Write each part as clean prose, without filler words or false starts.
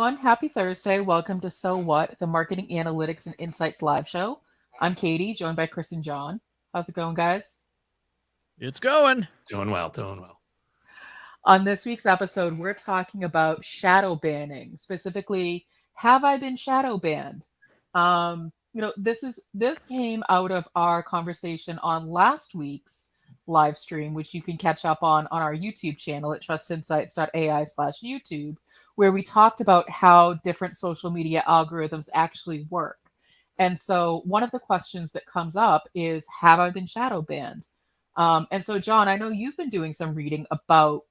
everyone. Happy Thursday. Welcome to So What, the Marketing Analytics and Insights live show. I'm Katie, joined by Chris and John. How's it going, guys? It's going. Doing well, doing well. On this week's episode, we're talking about shadow banning. Specifically, have I been shadow banned? This came out of our conversation on last week's live stream, which you can catch up on our YouTube channel at trustinsights.ai/YouTube, where we talked about how different social media algorithms actually work. And so one of the questions that comes up is, have I been shadow banned? And so, John, I know you've been doing some reading about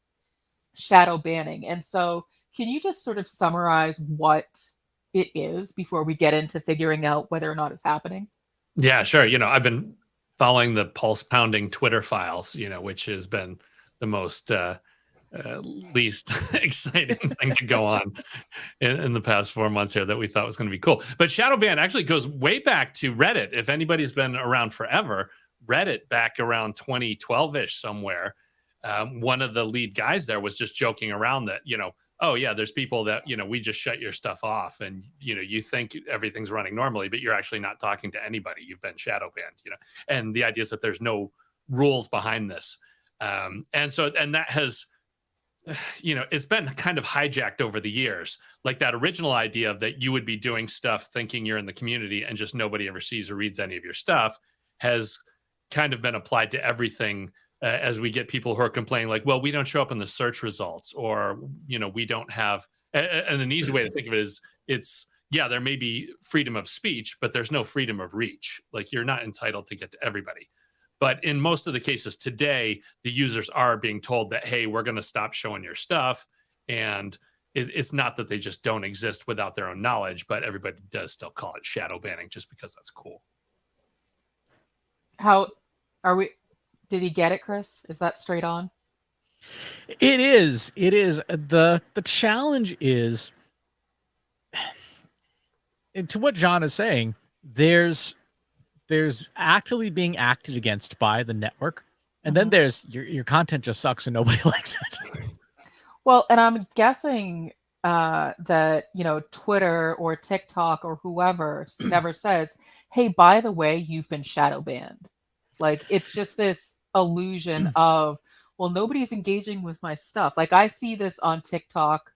shadow banning. And so can you just sort of summarize what it is before we get into figuring out whether or not it's happening? Yeah, sure. I've been following the pulse pounding Twitter files, which has been the most least exciting thing to go on in the past 4 months here that we thought was going to be cool. But shadow ban actually goes way back to Reddit. If anybody's been around forever, Reddit back around 2012-ish somewhere, one of the lead guys there was just joking around that, oh yeah, there's people that, we just shut your stuff off and, you think everything's running normally, but you're actually not talking to anybody. You've been shadow banned, and the idea is that there's no rules behind this. And that has, it's been kind of hijacked over the years. Like that original idea of that you would be doing stuff thinking you're in the community and just nobody ever sees or reads any of your stuff has kind of been applied to everything. As we get people who are complaining like, well, we don't show up in the search results, or, we don't have, and an easy way to think of it is there may be freedom of speech, but there's no freedom of reach. Like you're not entitled to get to everybody. But in most of the cases today, the users are being told that, hey, we're going to stop showing your stuff. And it's not that they just don't exist without their own knowledge, but everybody does still call it shadow banning just because that's cool. How are we? Did he get it, Chris? Is that straight on? It is. The challenge is, and to what John is saying, there's actually being acted against by the network, and then there's your content just sucks and nobody likes it. Well, and I'm guessing that Twitter or TikTok or whoever never says, hey, by the way, you've been shadow banned. Like it's just this illusion of, well, nobody's engaging with my stuff. Like I see this on TikTok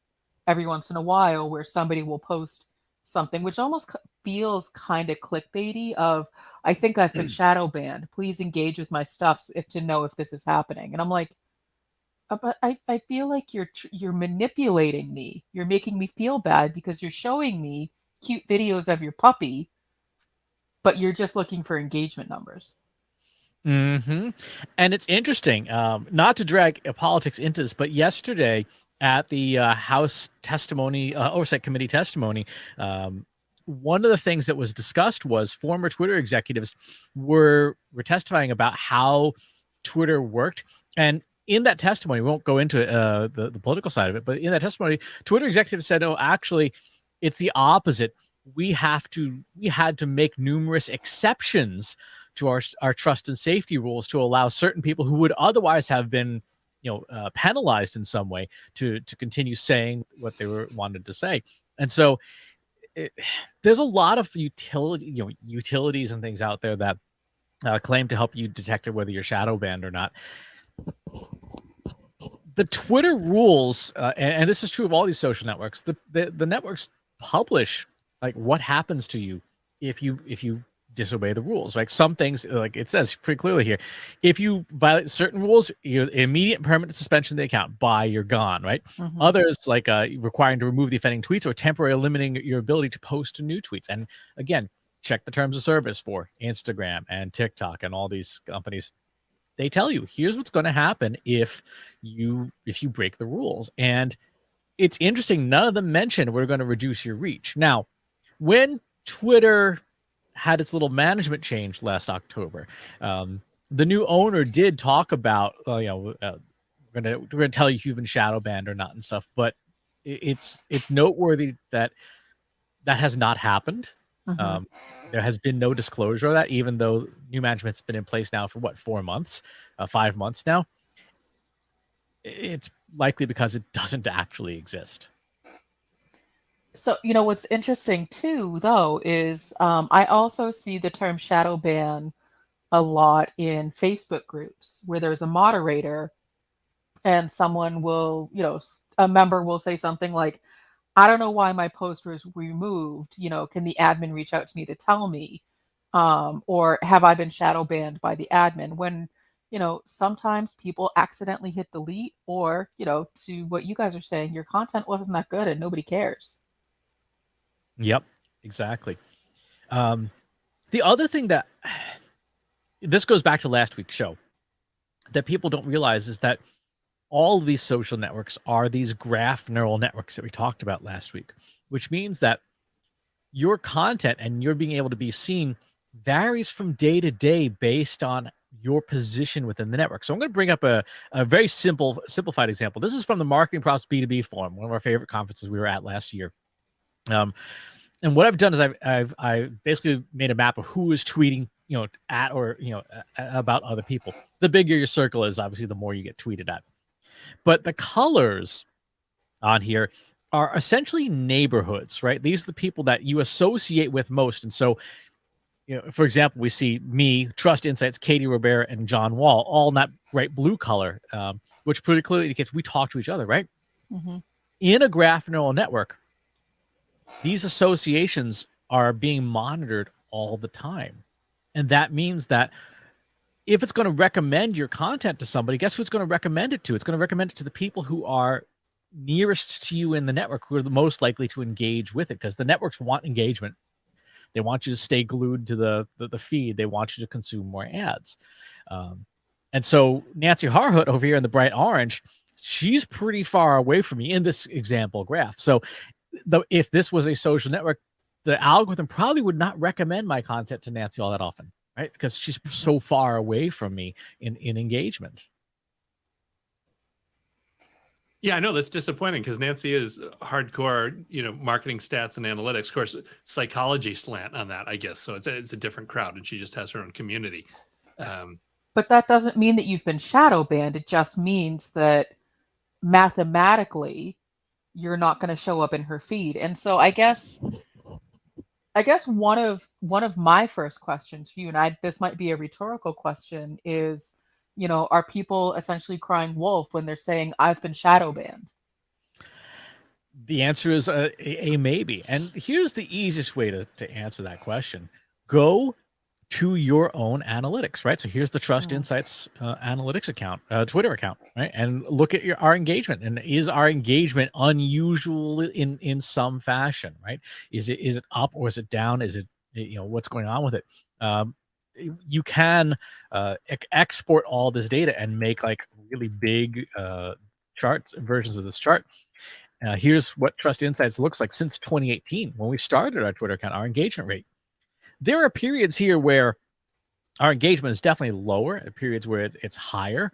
every once in a while where somebody will post something which almost feels kind of clickbaity of, I think I've been shadow banned. Please engage with my stuff to know if this is happening. And I'm like, but I feel like you're manipulating me. You're making me feel bad because you're showing me cute videos of your puppy, but you're just looking for engagement numbers. Mm-hmm. And it's interesting, not to drag politics into this, but yesterday at the House testimony, Oversight Committee testimony, one of the things that was discussed was former Twitter executives were testifying about how Twitter worked. And in that testimony, we won't go into the political side of it, but in that testimony, Twitter executives said, oh, actually, it's the opposite. We had to make numerous exceptions to our trust and safety rules to allow certain people who would otherwise have been, penalized in some way to continue saying what they wanted to say. And so there's a lot of utilities and things out there that claim to help you detect whether you're shadow banned or not. The Twitter rules, and this is true of all these social networks, the networks publish like what happens to you if you disobey the rules. Like some things, like it says pretty clearly here, if you violate certain rules, you're immediate permanent suspension of the account. You're gone, right? Others, like requiring to remove the offending tweets or temporarily limiting your ability to post new tweets. And again, check the terms of service for Instagram and TikTok and all these companies. They tell you, here's what's going to happen if you break the rules. And it's interesting, none of them mention we're going to reduce your reach. Now, when Twitter had its little management change last October, the new owner did talk about, we're gonna tell you if you've been shadow banned or not and stuff. But it's noteworthy that has not happened. There has been no disclosure of that, even though new management's been in place now for 4 months, 5 months now. It's likely because it doesn't actually exist. So, what's interesting too, though, is I also see the term shadow ban a lot in Facebook groups where there's a moderator and someone will, a member will say something like, I don't know why my post was removed. Can the admin reach out to me to tell me? Or have I been shadow banned by the admin? When, sometimes people accidentally hit delete, or, to what you guys are saying, your content wasn't that good and nobody cares. Yep, exactly. The other thing that this goes back to last week's show that people don't realize is that all of these social networks are these graph neural networks that we talked about last week, which means that your content and you're being able to be seen varies from day to day based on your position within the network. So I'm going to bring up a very simplified example. This is from the Marketing Profs B2B Forum, one of our favorite conferences we were at last year. And what I've done is I've basically made a map of who is tweeting, at or about other people. The bigger your circle is, obviously, the more you get tweeted at. But the colors on here are essentially neighborhoods, right? These are the people that you associate with most. And so, for example, we see me, Trust Insights, Katie Robert, and John Wall, all in that bright blue color, which pretty clearly indicates we talk to each other, right? Mm-hmm. In a graph neural network, these associations are being monitored all the time. And that means that if it's going to recommend your content to somebody, guess who it's going to recommend it to? It's going to recommend it to the people who are nearest to you in the network, who are the most likely to engage with it, because the networks want engagement. They want you to stay glued to the feed. They want you to consume more ads. And so Nancy Harhut over here in the bright orange, she's pretty far away from me in this example graph. So if this was a social network, the algorithm probably would not recommend my content to Nancy all that often, right? Because she's so far away from me in engagement. Yeah, I know that's disappointing because Nancy is hardcore, marketing stats and analytics. Of course, psychology slant on that, I guess. So it's a different crowd, and she just has her own community. But that doesn't mean that you've been shadow banned. It just means that mathematically you're not going to show up in her feed. And so I guess one of my first questions for you, and this might be a rhetorical question, is, are people essentially crying wolf when they're saying I've been shadow banned? The answer is a maybe. And here's the easiest way to answer that question. Go to your own analytics, right? So here's the Trust Insights analytics account, Twitter account, right? And look at our engagement. And is our engagement unusual in some fashion, right? Is it up or is it down? Is it, what's going on with it? You can export all this data and make like really big charts, versions of this chart. Here's what Trust Insights looks like since 2018, when we started our Twitter account, our engagement rate. There are periods here where our engagement is definitely lower, periods where it's higher,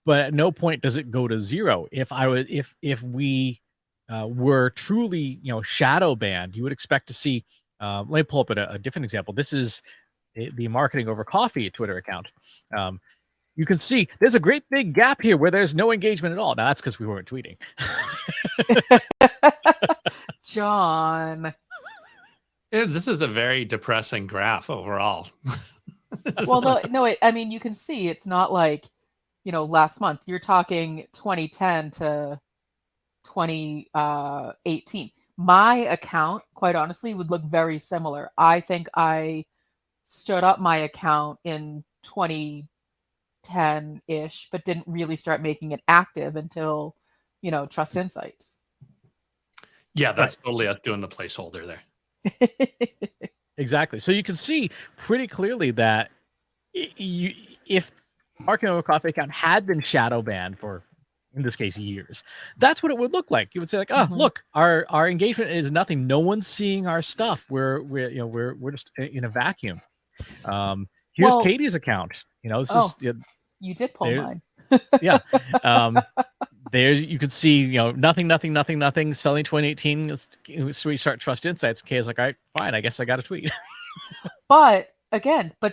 but at no point does it go to zero. If we were truly, shadow banned, you would expect to see, let me pull up a different example. This is the Marketing Over Coffee Twitter account. You can see there's a great big gap here where there's no engagement at all. Now that's because we weren't tweeting. John. Yeah, this is a very depressing graph overall. Well, you can see it's not like, last month. You're talking 2010 to 2018. My account, quite honestly, would look very similar. I think I stood up my account in 2010-ish, but didn't really start making it active until, Trust Insights. Yeah, that's totally us doing the placeholder there. Exactly. So you can see pretty clearly that if Marketing Over Coffee account had been shadow banned for, in this case, years, that's what it would look like. You would say like, oh, look, our engagement is nothing. No one's seeing our stuff. We're just in a vacuum. Here's Katie's account. This is you did pull mine. Yeah. There's, you could see, nothing, selling 2018, we start Trust Insights. Okay, it's like, all right, fine, I guess I got a tweet. But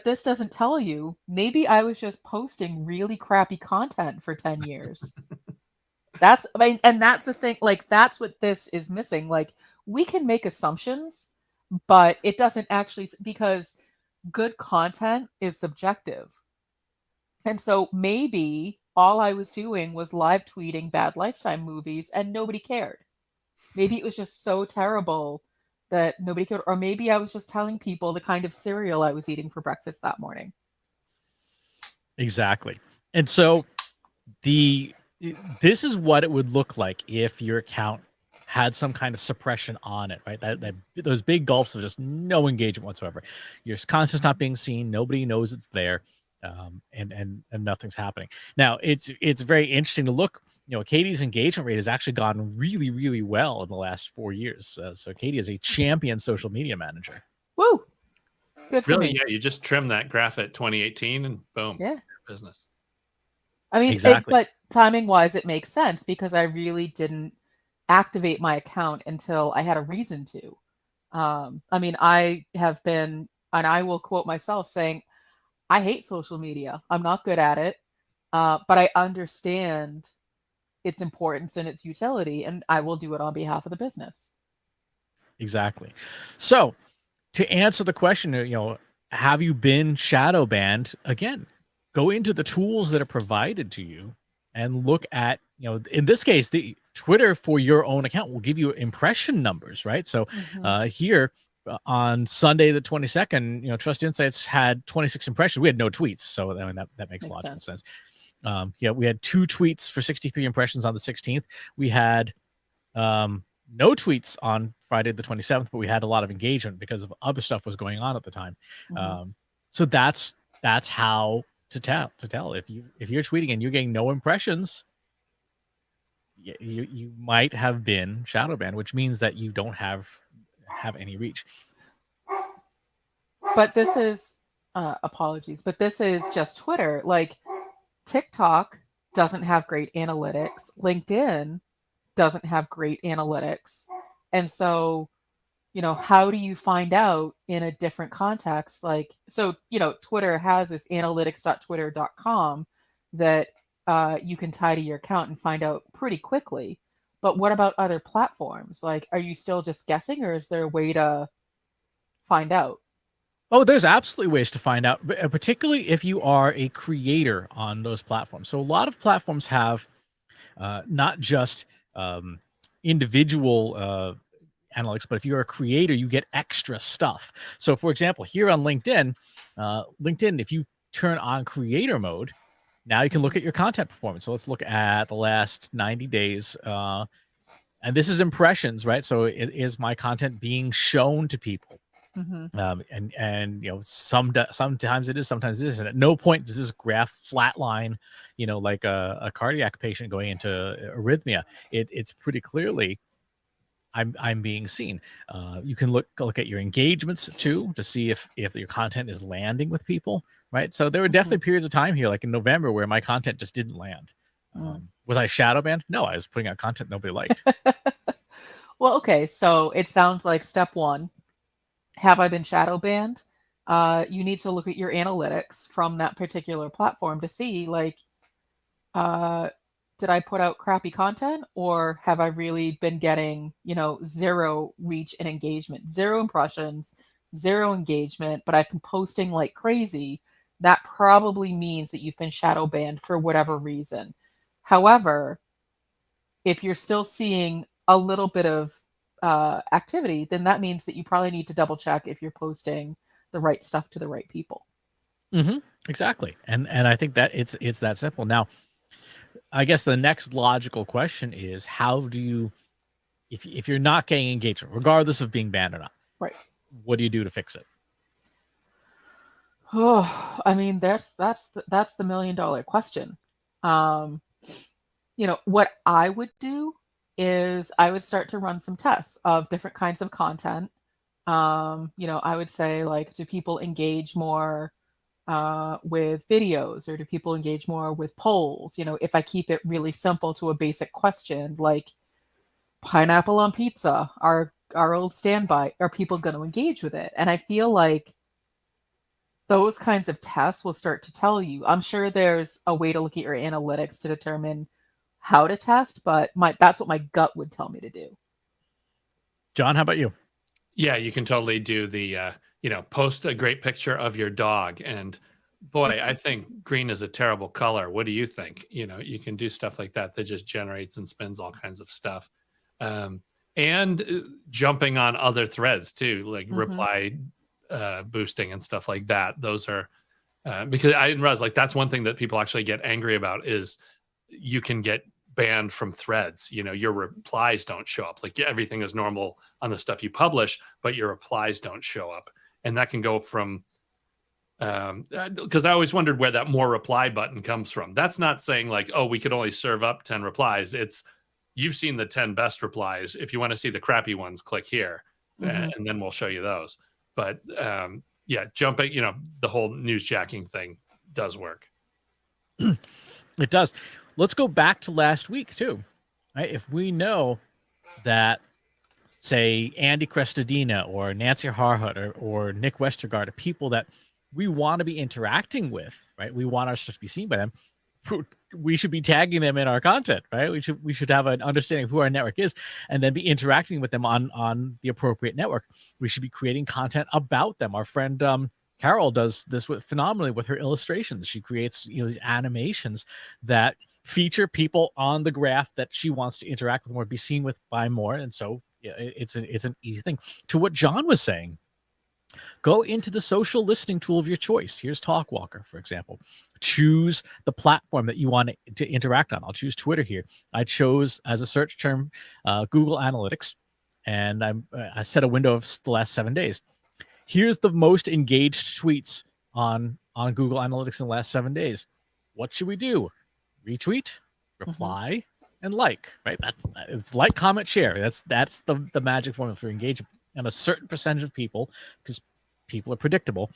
this doesn't tell you, maybe I was just posting really crappy content for 10 years. And that's the thing, like, that's what this is missing. Like, we can make assumptions, but it doesn't actually, because good content is subjective. And so maybe all I was doing was live tweeting bad Lifetime movies and nobody cared. Maybe it was just so terrible that nobody cared. Or maybe I was just telling people the kind of cereal I was eating for breakfast that morning. Exactly. And so this is what it would look like if your account had some kind of suppression on it, right? That those big gulfs of just no engagement whatsoever. Your content's not being seen, nobody knows it's there, and nothing's happening. Now it's very interesting to look. You know, Katie's engagement rate has actually gone really, really well in the last 4 years. So Katie is a champion social media manager. Woo! Good for Really, me. yeah, you just trim that graph at 2018 and boom, Yeah. business. I mean, Exactly. but timing wise, it makes sense because I really didn't activate my account until I had a reason to. I mean, I have been, and I will quote myself saying, I hate social media. I'm not good at it, but I understand its importance and its utility, and I will do it on behalf of the business. Exactly. So to answer the question, you know, have you been shadow banned? Again, go into the tools that are provided to you and look at, you know, in this case, the Twitter for your own account will give you impression numbers, right? So here on Sunday the 22nd, you know, Trust Insights had 26 impressions. We had no tweets, so I mean that makes logical sense. Yeah, we had 2 tweets for 63 impressions on the 16th. We had no tweets on Friday the 27th, but we had a lot of engagement because of other stuff was going on at the time. So that's how to tell if you're tweeting and you're getting no impressions, you might have been shadow banned, which means that you don't have any reach. But this is apologies, but this is just Twitter. Like TikTok doesn't have great analytics. LinkedIn doesn't have great analytics. And so, you know, how do you find out in a different context? Like, so, you know, Twitter has this analytics.twitter.com that you can tie to your account and find out pretty quickly. But what about other platforms? Like, are you still just guessing, or is there a way to find out? Oh, there's absolutely ways to find out, particularly if you are a creator on those platforms. So a lot of platforms have not just individual analytics, but if you're a creator, you get extra stuff. So for example, here on LinkedIn, if you turn on creator mode, now you can look at your content performance. So let's look at the last 90 days. And this is impressions, right? So is my content being shown to people? And you know, sometimes it is, sometimes it isn't. At no point does this graph flatline, you know, like a cardiac patient going into arrhythmia. It's pretty clearly I'm being seen. You can look at your engagements too to see if your content is landing with people, right? So there were definitely periods of time here, like in November, where my content just didn't land. Was I shadow banned? No, I was putting out content nobody liked. Well, okay, so it sounds like step one. Have I been shadow banned? You need to look at your analytics from that particular platform to see, like, did I put out crappy content, or have I really been getting, you know, 0 reach and engagement, 0 impressions, 0 engagement, but I've been posting like crazy? That probably means that you've been shadow banned for whatever reason. However, if you're still seeing a little bit of activity, then that means that you probably need to double check if you're posting the right stuff to the right people. Exactly. And I think that it's that simple. Now, I guess the next logical question is, how do you, if you're not getting engagement, regardless of being banned or not, Right. what do you do to fix it? Oh, I mean, that's the $1 million question. You know, what I would do is I would start to run some tests of different kinds of content. You know, I would say, like, do people engage more with videos, or do people engage more with polls? You know, if I keep it really simple to a basic question like pineapple on pizza, our old standby, are people going to engage with it? And I feel like those kinds of tests will start to tell you. I'm sure there's a way to look at your analytics to determine how to test, but that's what my gut would tell me to do. John, how about you? Yeah, you can totally do the, post a great picture of your dog. And boy, I think green is a terrible color. What do you think? You can do stuff like that that just generates and spins all kinds of stuff. And jumping on other threads too, like reply boosting and stuff like that. Those are because I didn't realize like that's one thing that people actually get angry about is you can get banned from threads. Your replies don't show up. Like everything is normal on the stuff you publish, but your replies don't show up. And that can go from because I always wondered where that more reply button comes from. That's not saying like, oh, we could only serve up 10 replies. It's you've seen the 10 best replies. If you want to see the crappy ones, click here and then we'll show you those. But yeah, jumping, the whole newsjacking thing does work. It does. Let's go back to last week too. Right? If we know that, say, Andy Crestodina or Nancy Harhut or Nick Westergaard are people that we want to be interacting with, right? We want our stuff to be seen by them. We should be tagging them in our content, right? We should have an understanding of who our network is, and then be interacting with them on the appropriate network. We should be creating content about them. Our friend Carol does this phenomenally with her illustrations. She creates these animations that feature people on the graph that she wants to interact with more, be seen with by more, and so it's an easy thing. To what John was saying, go into the social listening tool of your choice. Here's Talkwalker, for example. Choose the platform that you want to interact on. I'll choose Twitter here. I chose as a search term Google Analytics, and I set a window of the last 7 days. Here's the most engaged tweets on Google Analytics in the last 7 days. What should we do? Retweet, reply, and like. Right? It's like, comment, share. That's the magic formula for engagement. And a certain percentage of people, because people are predictable,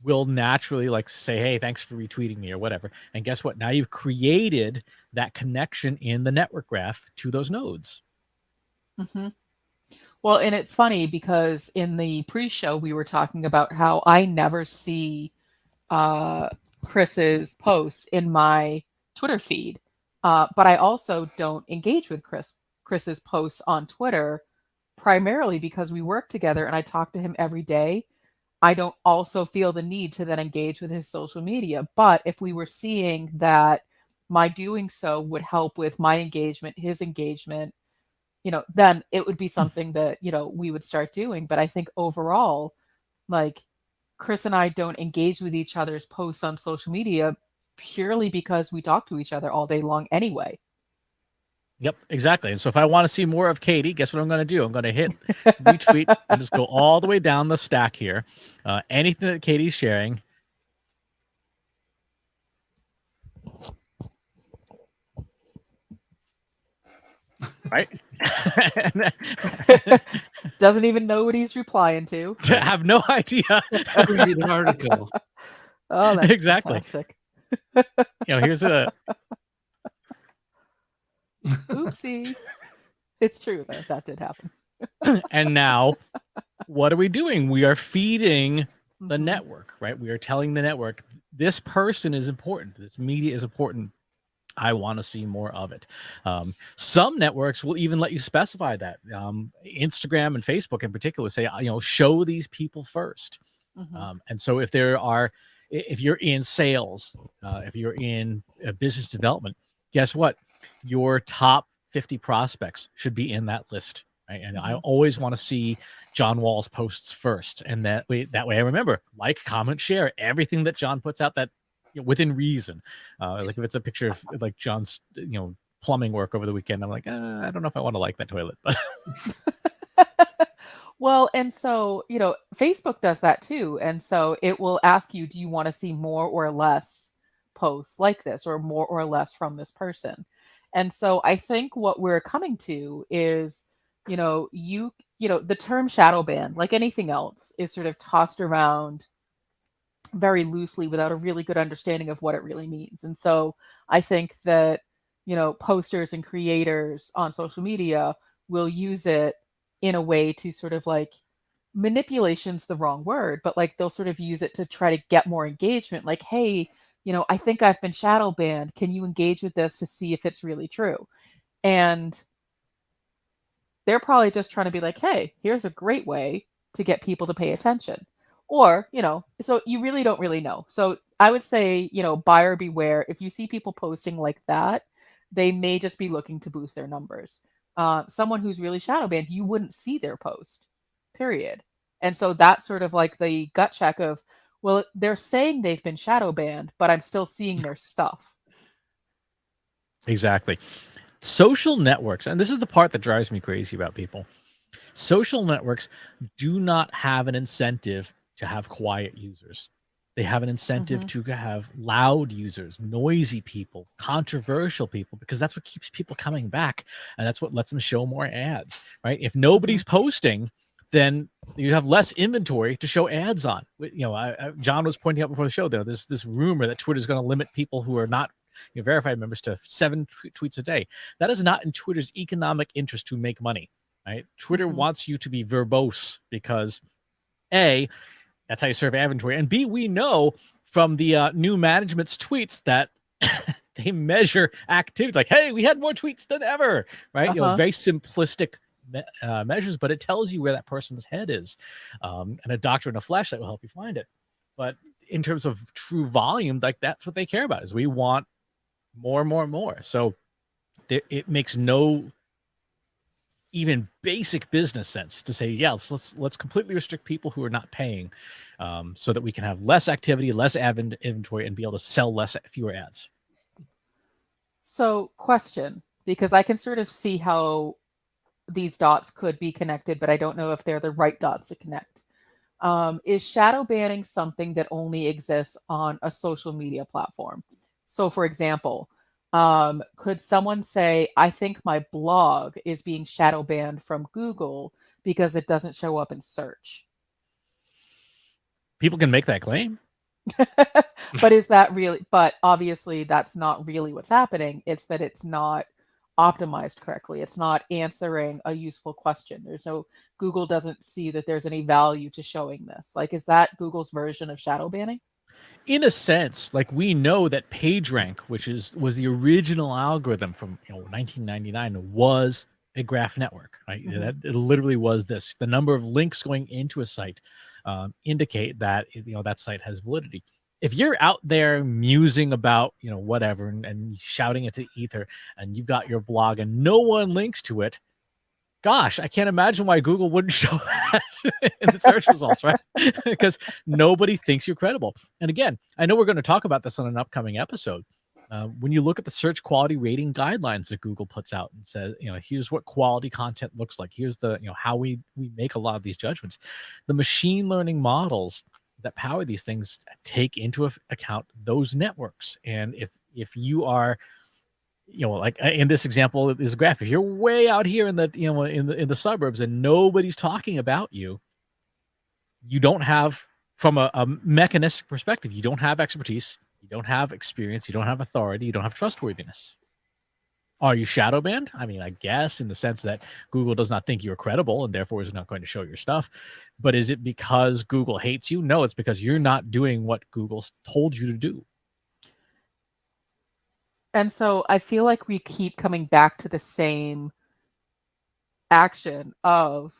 will naturally like say, hey, thanks for retweeting me or whatever. And guess what? Now you've created that connection in the network graph to those nodes. Well, and it's funny because in the pre-show, we were talking about how I never see Chris's posts in my Twitter feed. But I also don't engage with Chris's posts on Twitter, primarily because we work together and I talk to him every day. I don't also feel the need to then engage with his social media. But if we were seeing that my doing so would help with my engagement, his engagement, then it would be something that, we would start doing. But I think overall, like Chris and I don't engage with each other's posts on social media purely because we talk to each other all day long anyway. Yep, exactly. And so if I want to see more of Katie, guess what I'm going to do? I'm going to hit retweet and just go all the way down the stack here. Anything that Katie's sharing. Right? Doesn't even know what he's replying to. Have no idea. Read an article. Oh, that's exactly. Fantastic. Here's a oopsie. It's true that did happen. And now what are we doing? We are feeding the network, right? We are telling the network this person is important, this media is important, I want to see more of it. Some networks will even let you specify that. Instagram and Facebook in particular say, show these people first. And so if you're in sales, if you're in business development, guess what? Your top 50 prospects should be in that list. Right? And I always want to see John Wall's posts first. And that way I remember, like, comment, share everything that John puts out that within reason. Like if it's a picture of like John's, plumbing work over the weekend, I'm like, I don't know if I want to like that toilet, but well, and so, Facebook does that too. And so it will ask you, do you want to see more or less posts like this or more or less from this person? And so I think what we're coming to is, the term shadow ban, like anything else, is sort of tossed around very loosely without a really good understanding of what it really means. And so I think that, posters and creators on social media will use it in a way to sort of like, manipulation's the wrong word, but like they'll sort of use it to try to get more engagement. Like, hey, I think I've been shadow banned. Can you engage with this to see if it's really true? And they're probably just trying to be like, hey, here's a great way to get people to pay attention. Or, so you really don't really know. So I would say, buyer beware. If you see people posting like that, they may just be looking to boost their numbers. Someone who's really shadow banned, you wouldn't see their post, period. And so that's sort of like the gut check of, well, they're saying they've been shadow banned, but I'm still seeing their stuff. Exactly. Social networks, and this is the part that drives me crazy about people. Social networks do not have an incentive to have quiet users. They have an incentive to have loud users, noisy people, controversial people, because that's what keeps people coming back. And that's what lets them show more ads, right? If nobody's posting, then you have less inventory to show ads on. John was pointing out before the show, there's this rumor that Twitter is going to limit people who are not verified members to 7 tweets a day. That is not in Twitter's economic interest to make money, right? Twitter wants you to be verbose because A, that's how you serve inventory, and B, we know from the new management's tweets that they measure activity. Like, hey, we had more tweets than ever, right? Very simplistic measures, but it tells you where that person's head is, and a doctor in a flashlight will help you find it. But in terms of true volume, like that's what they care about, is we want more and more and more. So it makes no even basic business sense to say, yeah, let's completely restrict people who are not paying, so that we can have less activity, less inventory, and be able to sell fewer ads. So, question, because I can sort of see how these dots could be connected, but I don't know if they're the right dots to connect. Is shadow banning something that only exists on a social media platform? So, for example, could someone say, I think my blog is being shadow banned from Google because it doesn't show up in search? People can make that claim. But is that really, but obviously that's not really what's happening. It's that it's not optimized correctly. It's not answering a useful question. Google doesn't see that there's any value to showing this. Like, is that Google's version of shadow banning? In a sense, like we know that PageRank, which was the original algorithm from 1999, was a graph network, right? That it literally was this. The number of links going into a site indicate that that site has validity. If you're out there musing about whatever and shouting it to ether, and you've got your blog and no one links to it, gosh, I can't imagine why Google wouldn't show that in the search results, right? Because nobody thinks you're credible. And again, I know we're going to talk about this on an upcoming episode. When you look at the search quality rating guidelines that Google puts out and says, here's what quality content looks like. Here's the, how we make a lot of these judgments. The machine learning models that power these things take into account those networks. And if you are, like in this example, is a graph. If you're way out here in the, in the suburbs and nobody's talking about you, you don't have, from a mechanistic perspective, you don't have expertise, you don't have experience, you don't have authority, you don't have trustworthiness. Are you shadow banned? I mean, I guess in the sense that Google does not think you're credible and therefore is not going to show your stuff. But is it because Google hates you? No, it's because you're not doing what Google's told you to do. And so I feel like we keep coming back to the same action of,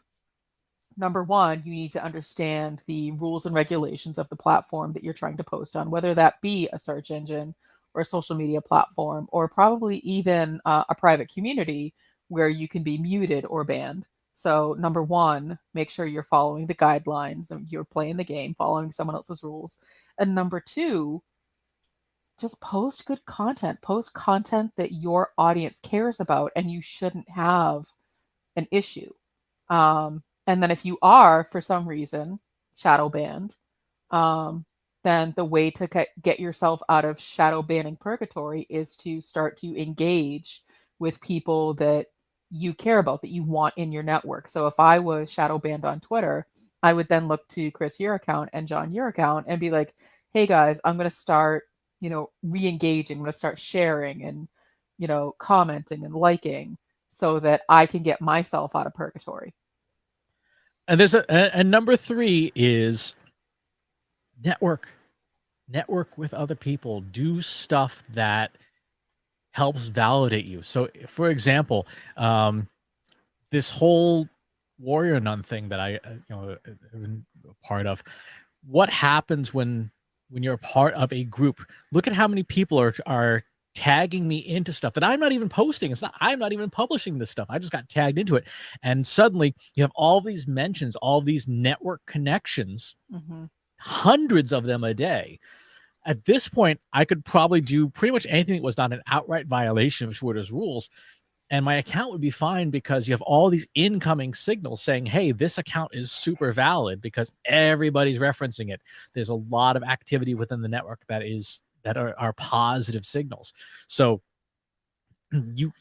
number one, you need to understand the rules and regulations of the platform that you're trying to post on, whether that be a search engine or a social media platform, or probably even a private community where you can be muted or banned. So number one, make sure you're following the guidelines and you're playing the game, following someone else's rules. And number two, just post good content. Post content that your audience cares about, and you shouldn't have an issue. And then if you are, for some reason, shadow banned, then the way to get yourself out of shadow banning purgatory is to start to engage with people that you care about, that you want in your network. So if I was shadow banned on Twitter, I would then look to Chris, your account, and John, your account, and be like, hey guys, I'm going to start re-engaging. I'm going to start sharing and, commenting and liking so that I can get myself out of purgatory. And there's and number three is network with other people. Do stuff that helps validate you. So for example, this whole warrior nun thing that I have been a part of. What happens when you're a part of a group? Look at how many people are tagging me into stuff that I'm not even posting. I'm not even publishing this stuff. I just got tagged into it. And suddenly you have all these mentions, all these network connections, hundreds of them a day. At this point, I could probably do pretty much anything that was not an outright violation of Twitter's rules, and my account would be fine, because you have all these incoming signals saying, hey, this account is super valid because everybody's referencing it. There's a lot of activity within the network that are positive signals. So to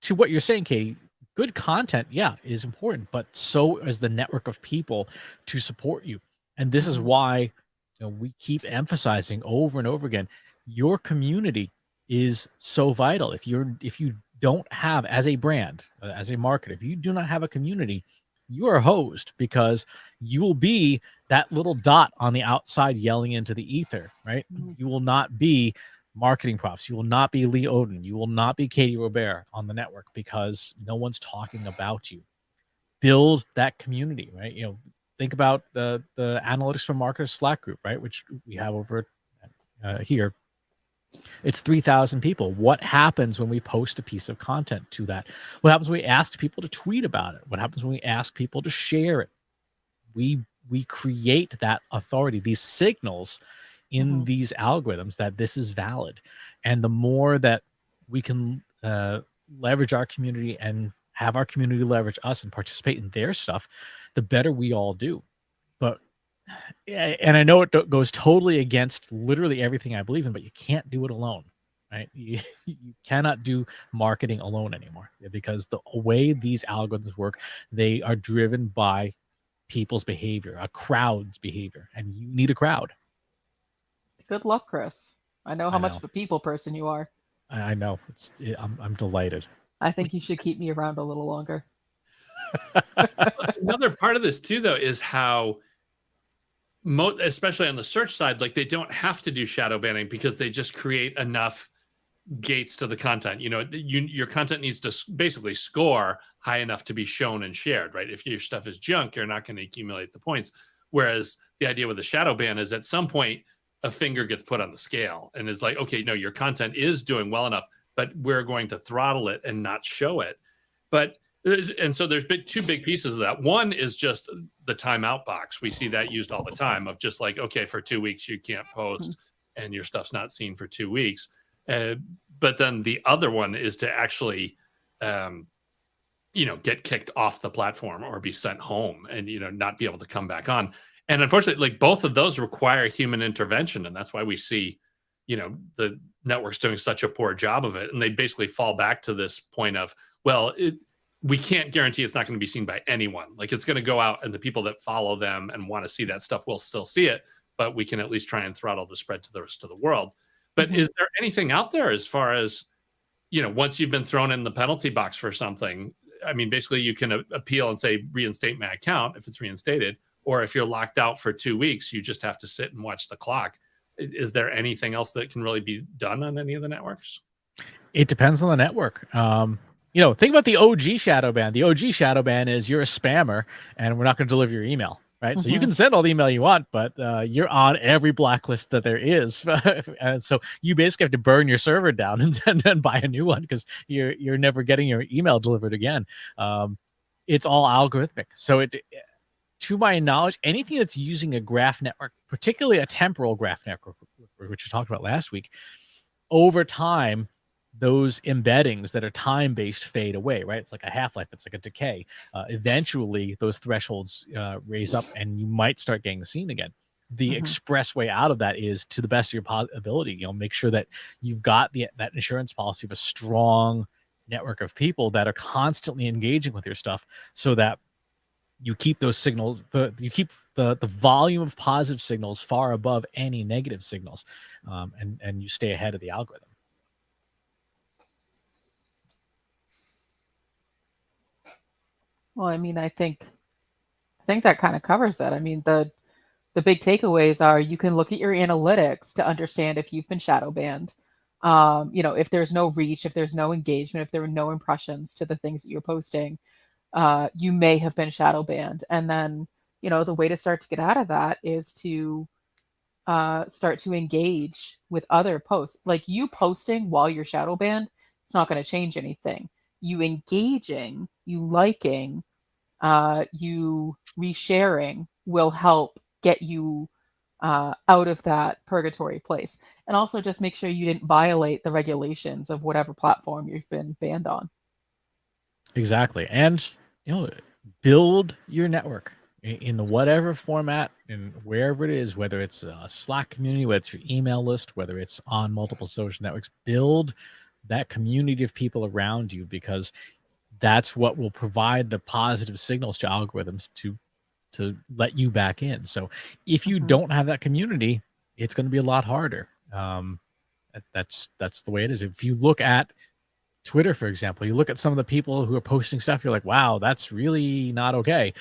what you're saying, Katie, good content, yeah, is important, but so is the network of people to support you. And this is why we keep emphasizing over and over again, your community is so vital. If you don't have, as a brand, as a marketer, if you do not have a community, you are hosed, because you will be that little dot on the outside yelling into the ether, right? You will not be marketing profs. You will not be Lee Odin. You will not be Katie Robert on the network, because no one's talking about you. Build that community, right? Think about the Analytics for Marketers Slack group, right? Which we have over here. It's 3,000 people. What happens when we post a piece of content to that? What happens when we ask people to tweet about it? What happens when we ask people to share it? We create that authority, these signals in these algorithms that this is valid. And the more that we can leverage our community and have our community leverage us and participate in their stuff, the better we all do. But and I know it goes totally against literally everything I believe in, but you can't do it alone, right? You cannot do marketing alone anymore, because the way these algorithms work, they are driven by people's behavior, a crowd's behavior, and you need a crowd. Good luck, Chris. I know how much of a people person you are. I know. I'm delighted. I think you should keep me around a little longer. Another part of this too, though, is how especially on the search side, like, they don't have to do shadow banning, because they just create enough gates to the content. Your content needs to basically score high enough to be shown and shared, right? If your stuff is junk, you're not going to accumulate the points. Whereas the idea with the shadow ban is at some point a finger gets put on the scale and is like, okay, no, your content is doing well enough, but we're going to throttle it and not show it. And so there's two big pieces of that. One is just the timeout box. We see that used all the time, of just like, okay, for 2 weeks you can't post and your stuff's not seen for 2 weeks. But then the other one is to actually, get kicked off the platform or be sent home and, not be able to come back on. And unfortunately, like, both of those require human intervention. And that's why we see, the networks doing such a poor job of it. And they basically fall back to this point of, well, we can't guarantee it's not going to be seen by anyone. Like, it's going to go out and the people that follow them and want to see that stuff will still see it, but we can at least try and throttle the spread to the rest of the world. But is there anything out there as far as, once you've been thrown in the penalty box for something, I mean, basically you can appeal and say, reinstate my account if it's reinstated, or if you're locked out for 2 weeks, you just have to sit and watch the clock. Is there anything else that can really be done on any of the networks? It depends on the network. Think about the OG shadow ban. The OG shadow ban is you're a spammer and we're not going to deliver your email, right? So you can send all the email you want, but you're on every blacklist that there is. And so you basically have to burn your server down and then buy a new one, because you're never getting your email delivered again. It's all algorithmic. So to my knowledge, anything that's using a graph network, particularly a temporal graph network, which we talked about last week, over time, those embeddings that are time-based fade away, right? It's like a half-life. It's like a decay. Eventually, those thresholds raise up, and you might start getting seen again. The express way out of that is, to the best of your ability, make sure that you've got that insurance policy of a strong network of people that are constantly engaging with your stuff, so that you keep those signals, you keep the volume of positive signals far above any negative signals, and you stay ahead of the algorithm. Well, I mean, I think that kind of covers it. I mean, the big takeaways are, you can look at your analytics to understand if you've been shadow banned. If there's no reach, if there's no engagement, if there are no impressions to the things that you're posting, you may have been shadow banned. And then, the way to start to get out of that is to start to engage with other posts. Like you posting while you're shadow banned, it's not going to change anything. You engaging, you liking, you resharing will help get you out of that purgatory place. And also just make sure you didn't violate the regulations of whatever platform you've been banned on. Exactly. And, build your network in whatever format and wherever it is, whether it's a Slack community, whether it's your email list, whether it's on multiple social networks, build that community of people around you, because that's what will provide the positive signals to algorithms to let you back in. So if you don't have that community, it's going to be a lot harder. That's the way it is. If you look at Twitter, for example, you look at some of the people who are posting stuff, you're like, wow, that's really not okay.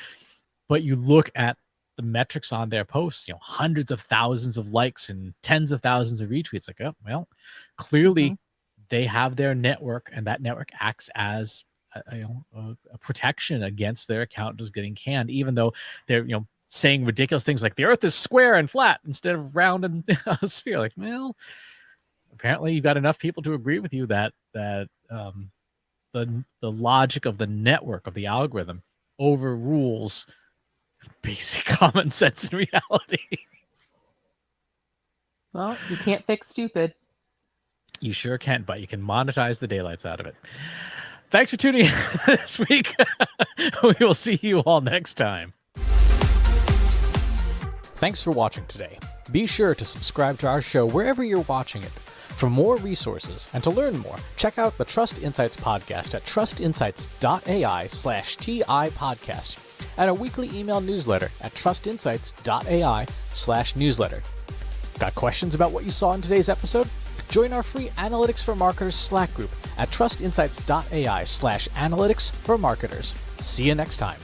But you look at the metrics on their posts, hundreds of thousands of likes and tens of thousands of retweets. Like, oh, well, clearly they have their network, and that network acts as a protection against their account just getting canned, even though they're saying ridiculous things like the earth is square and flat instead of round and a sphere. Like, well, apparently you've got enough people to agree with you that the logic of the network, of the algorithm, overrules basic common sense in reality. Well, you can't fix stupid. You sure can't, but you can monetize the daylights out of it. Thanks for tuning in this week. We will see you all next time. Thanks for watching today. Be sure to subscribe to our show wherever you're watching it. For more resources and to learn more, check out the Trust Insights podcast at trustinsights.ai/TI podcast and a weekly email newsletter at trustinsights.ai/newsletter. Got questions about what you saw in today's episode? Join our free Analytics for Marketers Slack group at trustinsights.ai/analytics for marketers. See you next time.